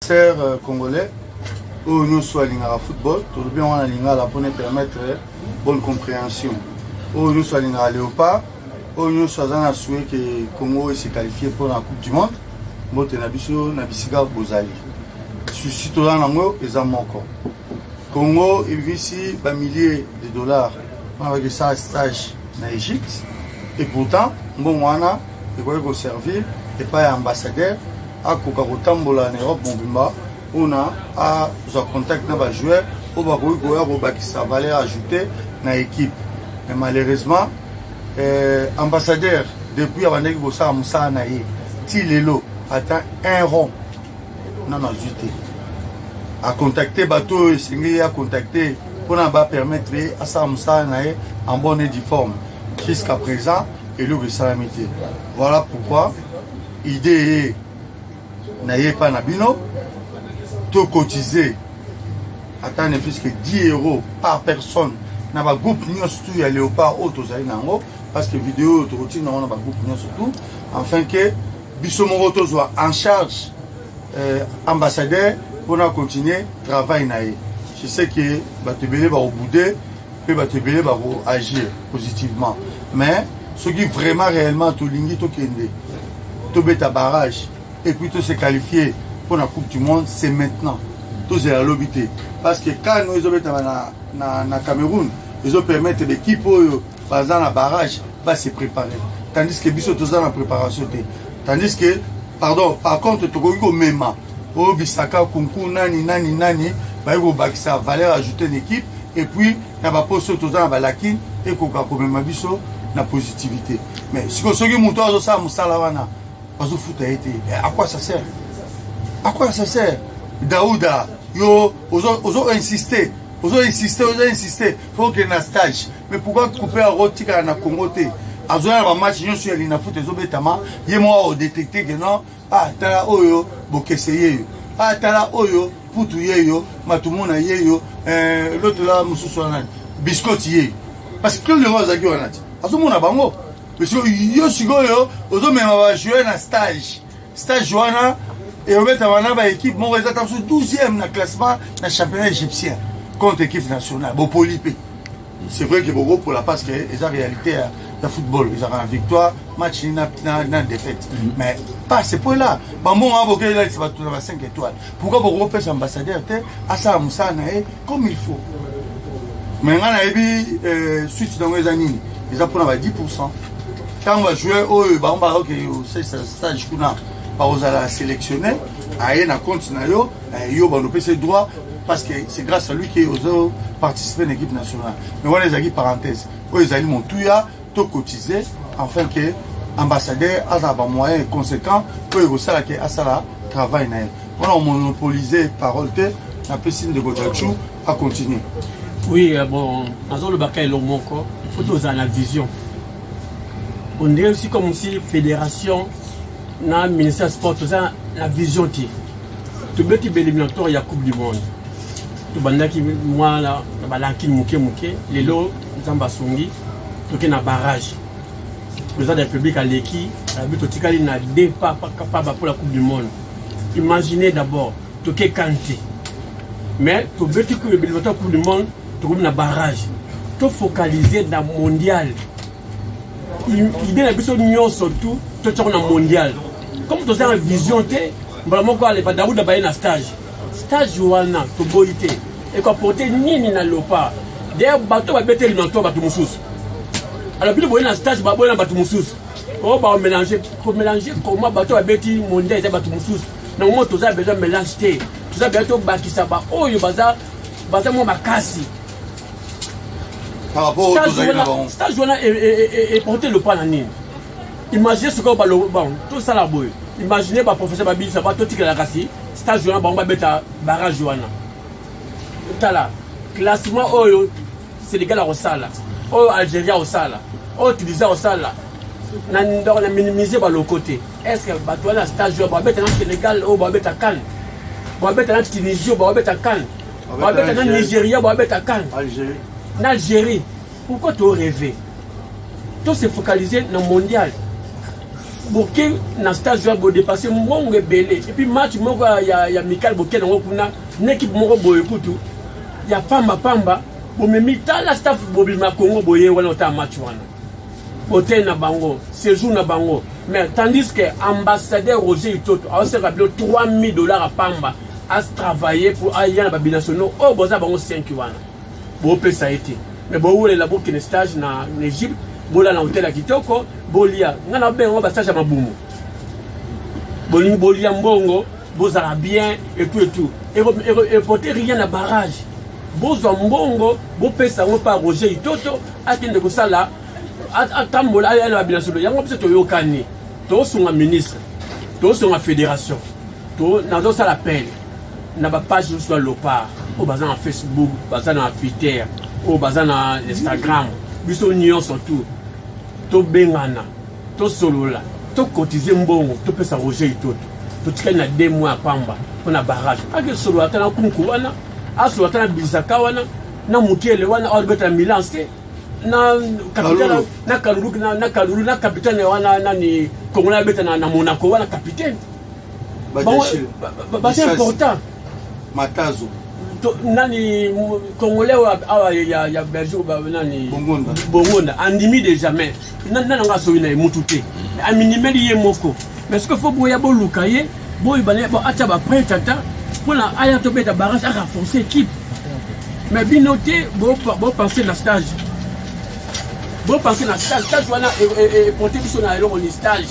frères congolais, où nous sommes à football, tout le bien on a là pour nous permettre bonne compréhension. Où nous sommes à Léopard, où nous sommes à souhait que le Congo s'est qualifié pour la Coupe du Monde. Moi, je suis à Bozali. Je suis citoyen de Congo et ça manque. Congo, il vit ici des milliers de dollars. On a fait ça stage en Égypte. Et pourtant, bon, on a servir et pas ambassadeur à Coca-Cola en Europe, on a contact avec les joueurs, on a sa valeur ajoutée dans l'équipe. Mais malheureusement, ambassadeur, depuis avant que vous soyez Moussa Naye, Tilelo, attend un rond. Non, non, juste. À contacter bateau, à contacter pour permettre à ça Moussa Naye en bonne et due forme. Jusqu'à présent, et le salamité. Voilà pourquoi l'idée n'est pas nabino, tout cotiser, attendre plus que 10 € par personne. Dans le groupe, nous sommes à Léopard, parce que vidéo, nous avons un groupe, surtout, afin que Bissomoroto soit en charge ambassadeur pour continuer le travail. Je sais que Batebele va au bout et Batebele va agir positivement. Mais ce qui vraiment réellement tout l'ingé tout kende tout bêta barrage et puis tout se qualifier pour la Coupe du Monde, c'est maintenant tout c'est la lobité parce que quand nous avons na Cameroun ils ont permettre l'équipe par exemple la barrage va se préparer tandis que biso tous dans la préparation tandis que pardon par contre tout go même au bisaka concours nani ba go bakisa valeur ajoutée l'équipe et puis na ba poste tous dans la lakine et koka ko même biso la positivité. Mais si vous avez un à quoi ça sert? À quoi ça sert? Daouda, vous avez insisté. Vous avez insisté. Il faut qu'il y ait un stage. Mais pourquoi couper un rotika na Congo? Vous avez un match, vous avez un foot, vous avez détecté que non. Ah, tala oyo, bokeseye. Ah, tala oyo, putuyeyo, matumona yeyo, l'autre là, moussoussouanan, biscotti. Parce que le roi Zagio en a dit. Parce que yo sigoyo ozo même va jouer na stage joana et on met à équipe mon résultat sur 12e na classement na championnat égyptien contre équipe nationale bon polipé. C'est vrai que beaucoup pour la parce que les réalité de football ils ont une victoire match na défaite mais pas ce point là bon moi boké là c'est pas tout dans 5 étoiles pourquoi beaucoup peut ambassadeur à ça Moussa Naye comme il faut mais on a eu suite dans les années ils apprennent à 10%. Quand on va jouer au stage on va sélectionner, on continue à ses droits parce que c'est grâce à lui qu'ils ont participé à l'équipe nationale. Mais on les a dit parenthèse. Ils ont tout cotisé afin que l'ambassadeur ait un moyen conséquent pour que ça travaille. On a monopolisé parole la piscine de Godachou à continuer. Oui, bon, dans le bac il faut tous la vision. On dirait aussi comme si fédération, dans le ministère du sport, tout ça, la vision. Tu veux que tu éliminatoire, il y a Coupe du Monde. Tu veux que moi, là, les lots, Zambasongi, tu as un barrage. Le président de la République a l'équipe, il a des pas capables pour la Coupe du Monde. Imaginez d'abord, tu as Kanté. Mais tu veux que l'éliminatoire Coupe du Monde, tu as un barrage. Tu focaliser dans le mondial. L'idée de l'union surtout, tu as un mondial. Comme tu as une vision, tu as un stage. Stage, tu as un et qu'on porte ni na lopa. D'ailleurs, bateau va bêter l'éliminatoire bateau moussous. Alors, puis le stage, va boire un bateau moussous. On va mélanger comment bateau va bêter mondial et bateau moussous. Normalement, tu as besoin de mélanger. Tu as besoin de bakisaba. Oh, il bazar moi ma casse. Par rapport au stage et porter le pas en ligne. Imaginez ce qu'on va le bon, tout ça là-bas. Imaginez le professeur Babi, ça va tout tirer la casse. Stage Joana, on va mettre un barrage Joana. Tala, classement au Sénégal au Sala, au Algérie au Sala, au Tunisie au Sala. On a minimisé par le côté. Est-ce que Batouana stage Joana va mettre un Sénégal au va mettre à Cannes, va mettre un Tunisie au va mettre à Cannes, va mettre un Nigeria va mettre à Cannes. En Algérie, pourquoi tu rêves? Tout se focaliser dans le mondial. boke na stage ya bo dépasser mbongo ebele et puis match moko ya Michael boke nango kuna une équipe moko boye kutu ya pamba bo memi tala staff bobima Congo boye wana ota match wana hôtel na bango séjour na bango mais tandis que ambassadeur Roger Itoto a aussi rappelé $3,000 à pamba à travailler pour aller na babinationaux oh boza bango 5 wana bo pesa été mais bo wole la boke ne stage na Égypte bola na hôtel ya kitoko bolia ngana bengo ba stage mabumu bolingi bolia mbongo bozala bien et tout et porter rien na barrage bozo mbongo bo pesa ngo pa Roger Itoto akende ko sala atambola ya na bilan solo yango pese to yokani to sunga ministre to sunga fédération to nazo sala appel na ba page sur l'OPAR au bazan na Facebook bazan na Twitter au bazan na Instagram biso nyon surtout to bengana to solola to cotiser mbongo to pesa Roger Itoto to tika na 2 mois pamba pour na barrage ake solo atana kunku wana aso atana bisaka wana na mutiele wana albeta Milan c'est na capitaine na Kalulu na capitaine wana nani Congolais beta na Monaco wana capitaine c'est important Matazo nani Congolais ya Belgique nani Bongonda andimi déjà mais nana nga so ina mutute aminimeli ye moko mais ce que faut boya boluka ye boy bale bo acha ba prêta pour la aya to beta barrage à renforcer équipe mais binoté bo penser na stage bo penser na stage wana et porter biso na eloko ni stage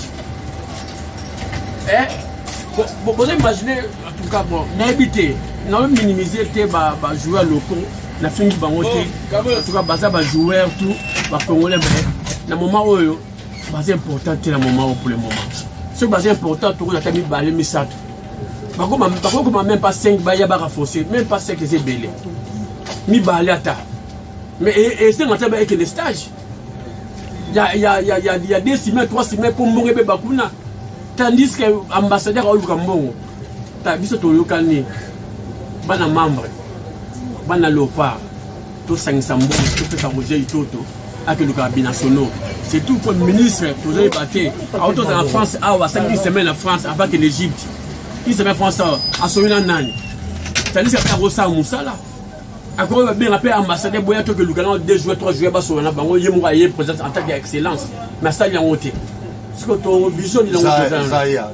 vous imaginez en tout cas bon n'habiter n'a minimiser te ba joueurs locaux na fini bango te en tout cas baza ba joueurs tout ba congolais mais na moment où c'est important te na moment pour le moment ce qui est important tout na tami balé misato bako même pas 5 ba ya ba renforcer même pas 5 c'est belé mi balé ata mais et c'est ngata ba que les stages il y a 2 semaines 3 semaines pour mbongo be bakuna tandis que ambassadeur a oluka mbongo ta biso to yokani bana membre bana lopa to sangisa mbongo to pesa Roger Itoto akeluka binationaux c'est tout comme ministre to avez batté auto en France a 5 semaines en France avant que l'Égypte qui se met France à soyona nani tandis que Rosa Musala akoro ba bien rappel ambassadeur boya to keluka na 2 jours 3 jours ba soyona bango yemo ka ye président en tant qu'excellence mais ça ya ngote ce que ton vision il Zaya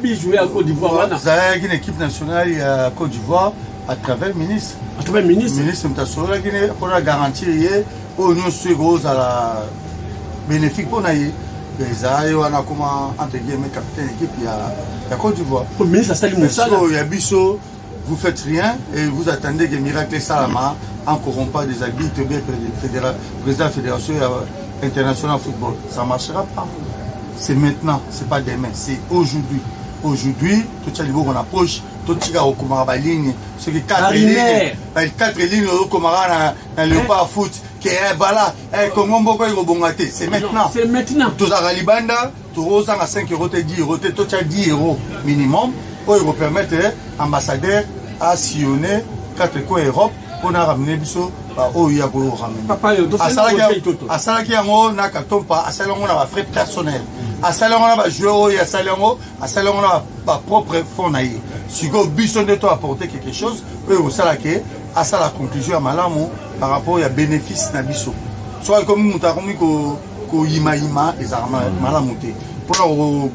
oui jouer à Côte d'Ivoire Zaya une équipe nationale à Côte d'Ivoire à travers ministre ministre mtasola Guinée pour la garantir au union gros à la bénéfique pour naïe Zaya wana comment entre guillemets capitaine équipe il y a Côte d'Ivoire pour ministre Salim Moussa il y a biso vous faites rien et vous attendez que miracle Salama en corrompant des habits bien président de la fédération international football, ça ne marchera pas. C'est maintenant, c'est pas demain, c'est aujourd'hui. Aujourd'hui, tout ça, on approche, tout ça, on commence à ligne. Ce qui 4 lignes, on commence à le pas foot. Voilà, c'est maintenant. C'est maintenant. Tout ça, Libanda, tout ça, à 5 euros, 10 euros, tout ça, 10 euros minimum, pour permettre l'ambassadeur à sillonner 4 coins Europe pour ramener biso oh il y a beau ramener à ça qui yango na katompa à ça on a frais personnel à ça on a joueur à ça on a pas propre fonds naïe si go biso de toi apporter quelque chose au ça que à ça la conclusion à malamu par rapport à bénéfice na biso soit comme mutakomi ko ima les armes malamuté pour la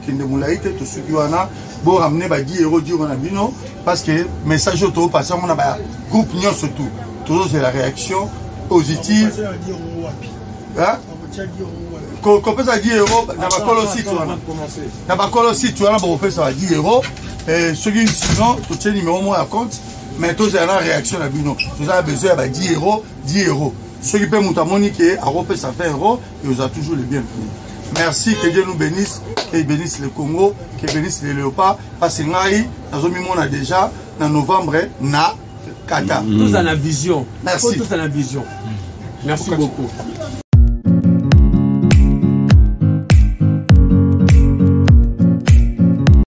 kinde moulaïte tout ce qui wana bon ramener 10 euros du bino parce que message auto passé on a groupe nion surtout toujours c'est la réaction positive hein qu'on peut ça 10 euros na ba kolo site wana bon peut ça 10 euros et ceux qui sinon tout ce numéro moi à compte mais tous c'est la réaction na bino vous avez besoin de 10 euros ceux qui peuvent monter monique à repé ça fait euros et vous avez toujours les bienvenus. Merci, que Dieu nous bénisse, qu'il bénisse le Congo, qu'il bénisse les léopards. Parce que nous avons déjà, en novembre, na Qatar. Tous dans la vision. Merci. Tous dans la vision. Merci beaucoup.